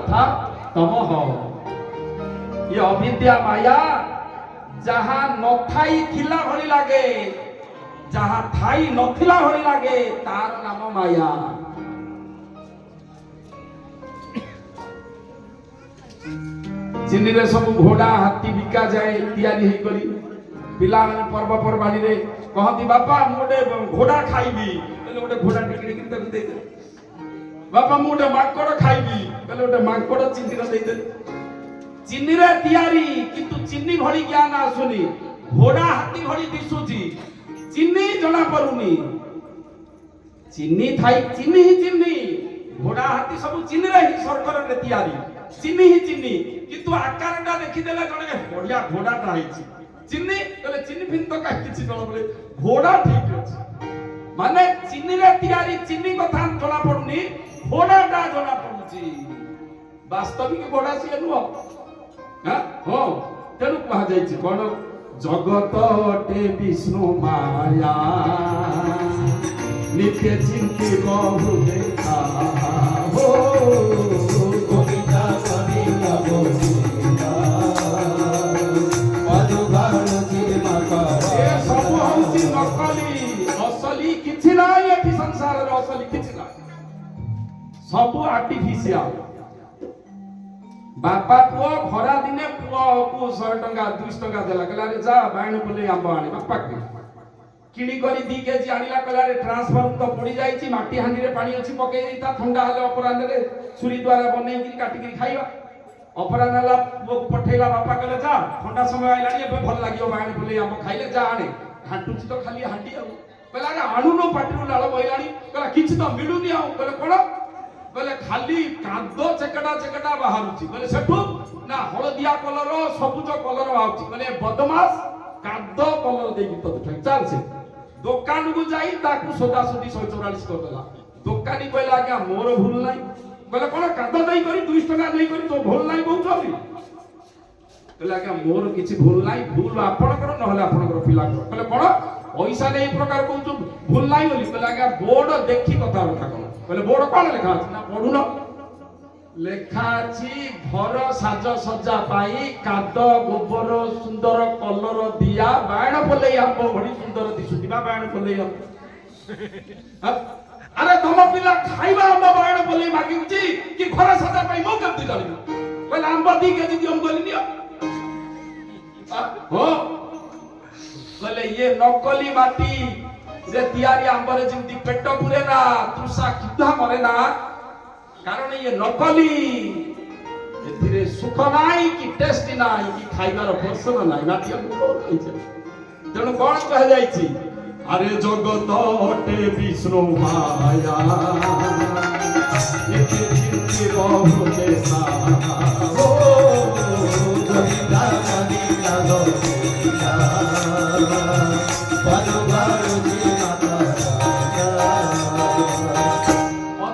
तथा तमः। ये अविद्या माया जहाँ नथाई थिला भली लागे, जहाँ थाई नथिला भली लागे तार नाम माया। चिन्नी रे सब घोड़ा हाथी बिका जाए तैयारी हे करी पिला माने पर्वपर्वाणी रे कहती बापा मोटे घोड़ा खाइबी कहले गोटे घोड़ा टिकड़ी के दे दे बापा मोटे माकड़ खाइबी कहले गोटे माकड़ चिन्नी रे दे दे चिन्नी रे तैयारी किंतु चिन्नी भली ज्ञान आसुनी घोड़ा हाथी भली दिसुची चिन्नी जणा परुनी चिन्नी थाई चिन्नी ही चिन्नी घोड़ा हाथी सब चिन्नी रे ही सरकार रे तैयारी चिन्नी ही चिन्नी किंतु आकारटा देखि देला जणे बढ़िया घोड़ाटा आइछि चिन्नी कहले चिन्नी फिन तो काहे किछि जण बोले घोड़ा ठीक अछि माने चिन्नी रे तैयारी चिन्नी कथा जणा पडुनी घोड़ाटा जणा पडुछि वास्तविक घोड़ा सिए नुह हां हो तेनु कहा जाइछि कोन जगत अटे विष्णु माया नित्य चिंती बहु देखा हो सब आर्टिफिशियल बापा पुओ खरा दिने पुओ को 100 टंका 200 टंका देला कहला रे जा बायण बोले आंब आनी बापा के किणी करी 2 केजी आनिला कहला रे ट्रांसफर तो पड़ी जाईची माटी हांडी रे पानी अछि पके देता ठंडा हले अपरान रे सुरी द्वारा बनै कि काटी कि खाइबा अपरान हला पुओ को पठेला बापा कहले जा ठंडा समय आइलानी एबे भल लागियो बायण बोले आंब खाइले जा आने हांटुची तो खाली हांडी आ कहला रे आणुनो पाटिरु लाळ बहिलानी कहला किछि तो मिलुनी आ कहले कोन कहले खाली कादो चेकड़ा बाहरुची कहले सेठू ना हळदिया कलर सबुज कलर बाहरुची कहले बदमाश कादो कलर देकी तो ठक चल से दुकान को जाई ताकू सोदा सोदी 144 कर देला दुकानी कहला आज्ञा मोर भूल नाही कहले कोन कादो देई करी 200 टका देई करी तो भूल नाही बहुछबी कहले आज्ञा मोर किछि भूल नाही भूल आपनकर न हले आपनकर पिला कहले कोन पैसा नै प्रकार कहू भूल नाही बोली कहले आज्ञा बोर्ड देखि कथा कथा कहले बोर्ड कोन लेखा अछि ना पढुनो लेखा अछि घर साज सज्जा पाई काद गोबर सुंदर कलर दिया बायण पलई आंब भडी सुंदर दिसुतिबा बायण पलई आंब अरे तम पिला खाइबा आंब बायण पलई मागिउची कि घर साजा पाई मो केमति जानिबो कहले आंब 2 केजी दियम बोली नियो हो कहले ये नकली माटी जे तियारी आंबरे जिंती पेट पुरे ना तृषा किधा मरे ना कारण ये नकली एथिरे सुख नाही कि टेस्ट नाही कि खाइबार पर्सन नाही माटी तेणु कोन कह जाईछि अरे जगत अटे विष्णु माया नित्य चिंती बहु देसा हो गोविंदा गोविंदा